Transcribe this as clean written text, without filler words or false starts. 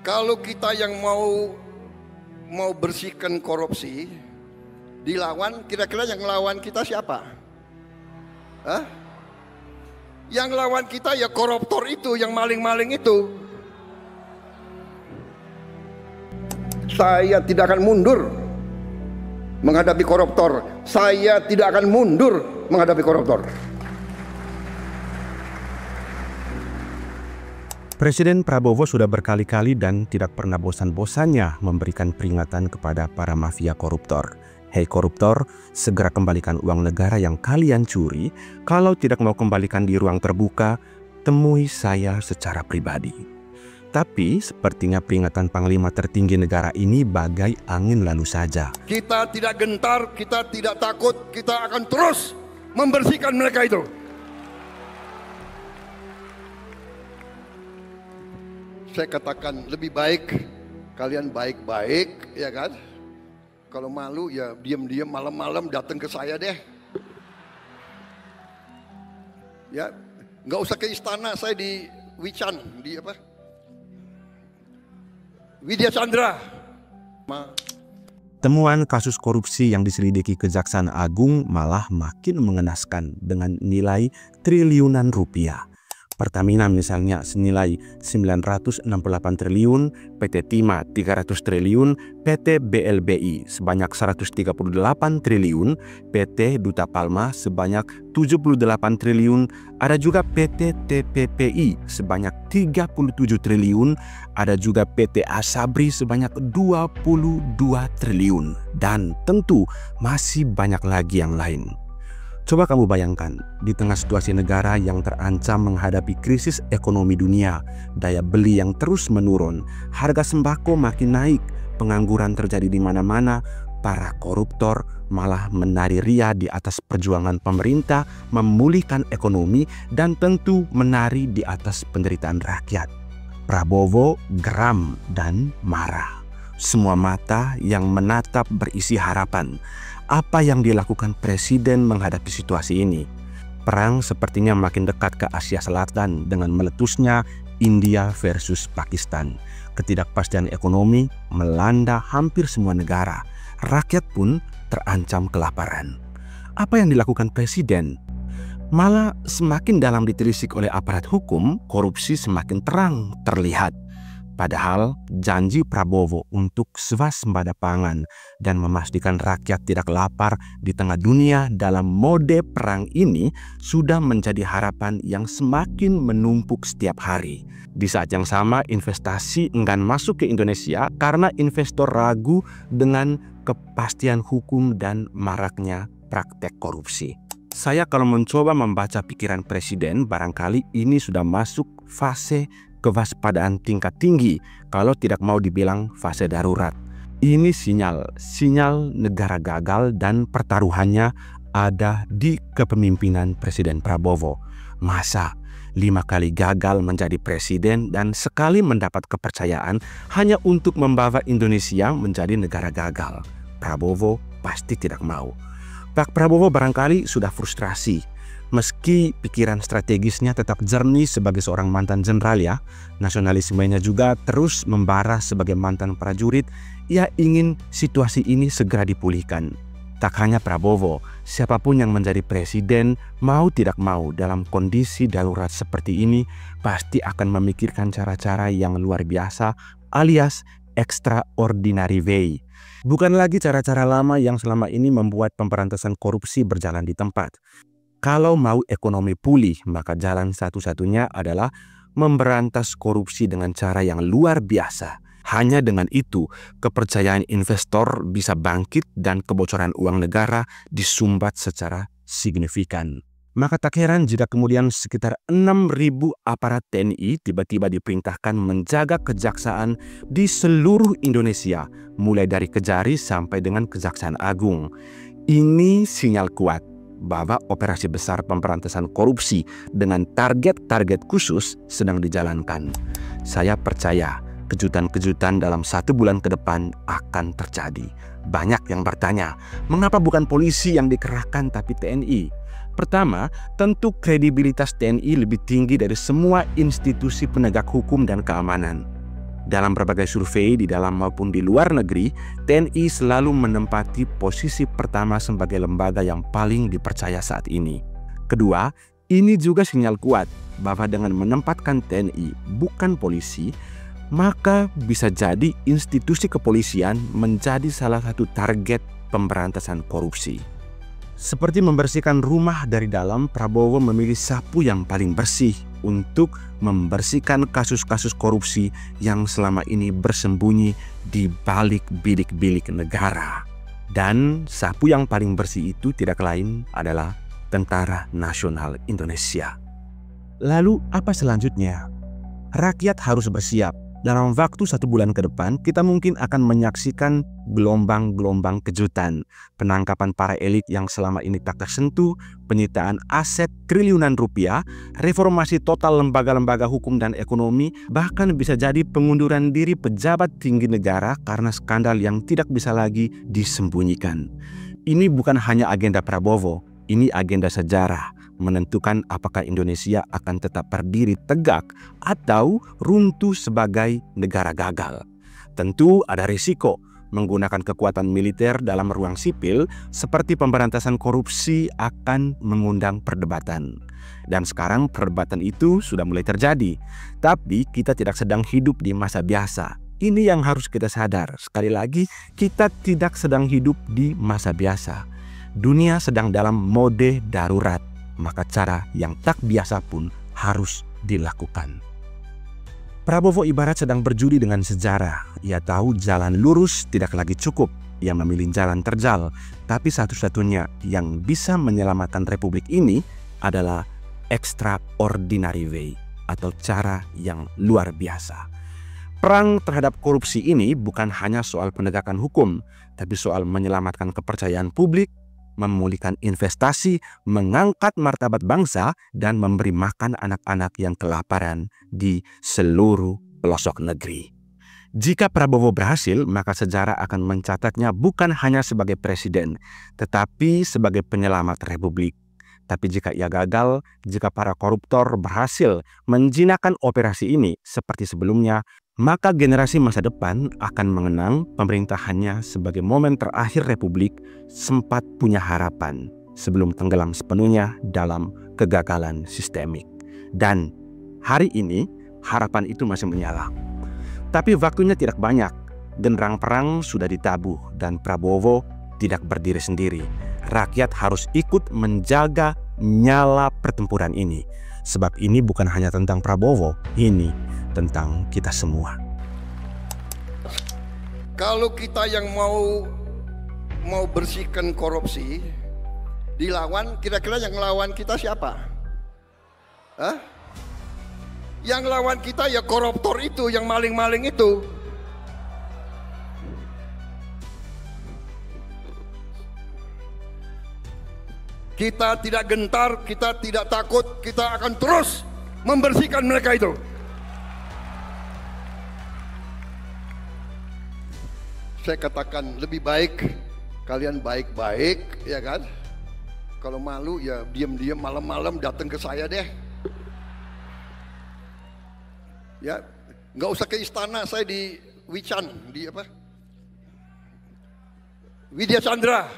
Kalau kita yang mau bersihkan korupsi, dilawan, kira-kira yang lawan kita siapa? Hah? Yang lawan kita ya koruptor itu, yang maling-maling itu. Saya tidak akan mundur menghadapi koruptor. Saya tidak akan mundur menghadapi koruptor. Presiden Prabowo sudah berkali-kali dan tidak pernah bosan-bosannya memberikan peringatan kepada para mafia koruptor. Hei koruptor, segera kembalikan uang negara yang kalian curi. Kalau tidak mau kembalikan di ruang terbuka, temui saya secara pribadi. Tapi sepertinya peringatan Panglima tertinggi negara ini bagai angin lalu saja. Kita tidak gentar, kita tidak takut, kita akan terus membersihkan mereka itu. Saya katakan lebih baik kalian baik-baik, ya kan? Kalau malu ya diam-diam malam-malam datang ke saya deh. Ya, nggak usah ke istana, saya di Wican, di apa? Widya Chandra. Temuan kasus korupsi yang diselidiki Kejaksaan Agung malah makin mengenaskan dengan nilai triliunan rupiah. Pertamina misalnya senilai 968 triliun, PT Timah 300 triliun, PT BLBI sebanyak 138 triliun, PT Duta Palma sebanyak 78 triliun, ada juga PT TPPI sebanyak 37 triliun, ada juga PT Asabri sebanyak 22 triliun, dan tentu masih banyak lagi yang lain. Coba kamu bayangkan, di tengah situasi negara yang terancam menghadapi krisis ekonomi dunia, daya beli yang terus menurun, harga sembako makin naik, pengangguran terjadi di mana-mana, para koruptor malah menari ria di atas perjuangan pemerintah memulihkan ekonomi dan tentu menari di atas penderitaan rakyat. Prabowo geram dan marah. Semua mata yang menatap berisi harapan. Apa yang dilakukan Presiden menghadapi situasi ini? Perang sepertinya makin dekat ke Asia Selatan dengan meletusnya India versus Pakistan. Ketidakpastian ekonomi melanda hampir semua negara. Rakyat pun terancam kelaparan. Apa yang dilakukan Presiden? Malah semakin dalam ditelisik oleh aparat hukum, korupsi semakin terang terlihat. Padahal janji Prabowo untuk swasembada pangan dan memastikan rakyat tidak lapar di tengah dunia dalam mode perang ini sudah menjadi harapan yang semakin menumpuk setiap hari. Di saat yang sama, investasi enggan masuk ke Indonesia karena investor ragu dengan kepastian hukum dan maraknya praktek korupsi. Saya kalau mencoba membaca pikiran Presiden, barangkali ini sudah masuk fase kewaspadaan tingkat tinggi, kalau tidak mau dibilang fase darurat. Ini sinyal negara gagal dan pertaruhannya ada di kepemimpinan Presiden Prabowo. Masa 5 kali gagal menjadi presiden dan sekali mendapat kepercayaan hanya untuk membawa Indonesia menjadi negara gagal? Prabowo pasti tidak mau. Pak Prabowo barangkali sudah frustrasi. Meski pikiran strategisnya tetap jernih sebagai seorang mantan jenderal ya, nasionalismenya juga terus membara sebagai mantan prajurit, ia ingin situasi ini segera dipulihkan. Tak hanya Prabowo, siapapun yang menjadi presiden mau tidak mau dalam kondisi darurat seperti ini pasti akan memikirkan cara-cara yang luar biasa alias extraordinary way. Bukan lagi cara-cara lama yang selama ini membuat pemberantasan korupsi berjalan di tempat. Kalau mau ekonomi pulih, maka jalan satu-satunya adalah memberantas korupsi dengan cara yang luar biasa. Hanya dengan itu, kepercayaan investor bisa bangkit dan kebocoran uang negara disumbat secara signifikan. Maka tak heran jika kemudian sekitar 6.000 aparat TNI tiba-tiba diperintahkan menjaga kejaksaan di seluruh Indonesia, mulai dari Kejari sampai dengan Kejaksaan Agung. Ini sinyal kuat bahwa operasi besar pemberantasan korupsi dengan target-target khusus sedang dijalankan. Saya percaya kejutan-kejutan dalam 1 bulan ke depan akan terjadi. Banyak yang bertanya, mengapa bukan polisi yang dikerahkan tapi TNI? Pertama, tentu kredibilitas TNI lebih tinggi dari semua institusi penegak hukum dan keamanan. Dalam berbagai survei di dalam maupun di luar negeri, TNI selalu menempati posisi pertama sebagai lembaga yang paling dipercaya saat ini. Kedua, ini juga sinyal kuat bahwa dengan menempatkan TNI bukan polisi, maka bisa jadi institusi kepolisian menjadi salah satu target pemberantasan korupsi. Seperti membersihkan rumah dari dalam, Prabowo memilih sapu yang paling bersih untuk membersihkan kasus-kasus korupsi yang selama ini bersembunyi di balik bilik-bilik negara. Dan sapu yang paling bersih itu tidak lain adalah Tentara Nasional Indonesia. Lalu apa selanjutnya? Rakyat harus bersiap. Dalam waktu 1 bulan ke depan, kita mungkin akan menyaksikan gelombang-gelombang kejutan. Penangkapan para elit yang selama ini tak tersentuh, penyitaan aset triliunan rupiah, reformasi total lembaga-lembaga hukum dan ekonomi, bahkan bisa jadi pengunduran diri pejabat tinggi negara karena skandal yang tidak bisa lagi disembunyikan. Ini bukan hanya agenda Prabowo, ini agenda sejarah. Menentukan apakah Indonesia akan tetap berdiri tegak atau runtuh sebagai negara gagal. Tentu ada risiko menggunakan kekuatan militer dalam ruang sipil seperti pemberantasan korupsi akan mengundang perdebatan. Dan sekarang perdebatan itu sudah mulai terjadi. Tapi kita tidak sedang hidup di masa biasa. Ini yang harus kita sadar. Sekali lagi, kita tidak sedang hidup di masa biasa. Dunia sedang dalam mode darurat. Maka cara yang tak biasa pun harus dilakukan. Prabowo ibarat sedang berjudi dengan sejarah. Ia tahu jalan lurus tidak lagi cukup. Ia memilih jalan terjal. Tapi satu-satunya yang bisa menyelamatkan republik ini adalah extraordinary way atau cara yang luar biasa. Perang terhadap korupsi ini bukan hanya soal penegakan hukum, tapi soal menyelamatkan kepercayaan publik, memulihkan investasi, mengangkat martabat bangsa, dan memberi makan anak-anak yang kelaparan di seluruh pelosok negeri. Jika Prabowo berhasil, maka sejarah akan mencatatnya bukan hanya sebagai presiden, tetapi sebagai penyelamat republik. Tapi jika ia gagal, jika para koruptor berhasil menjinakkan operasi ini seperti sebelumnya, maka generasi masa depan akan mengenang pemerintahannya sebagai momen terakhir Republik sempat punya harapan sebelum tenggelam sepenuhnya dalam kegagalan sistemik. Dan hari ini harapan itu masih menyala. Tapi waktunya tidak banyak. Genderang perang sudah ditabuh dan Prabowo tidak berdiri sendiri. Rakyat harus ikut menjaga nyala pertempuran ini. Sebab ini bukan hanya tentang Prabowo, ini tentang kita semua. Kalau kita yang mau bersihkan korupsi, dilawan, kira-kira yang lawan kita siapa? Hah? Yang lawan kita ya koruptor itu, yang maling-maling itu. Kita tidak gentar, kita tidak takut, kita akan terus membersihkan mereka itu. Saya katakan lebih baik kalian baik-baik, ya kan? Kalau malu ya diam-diam malam-malam datang ke saya deh. Ya, nggak usah ke istana, saya di Wican, di apa? Widya Chandra.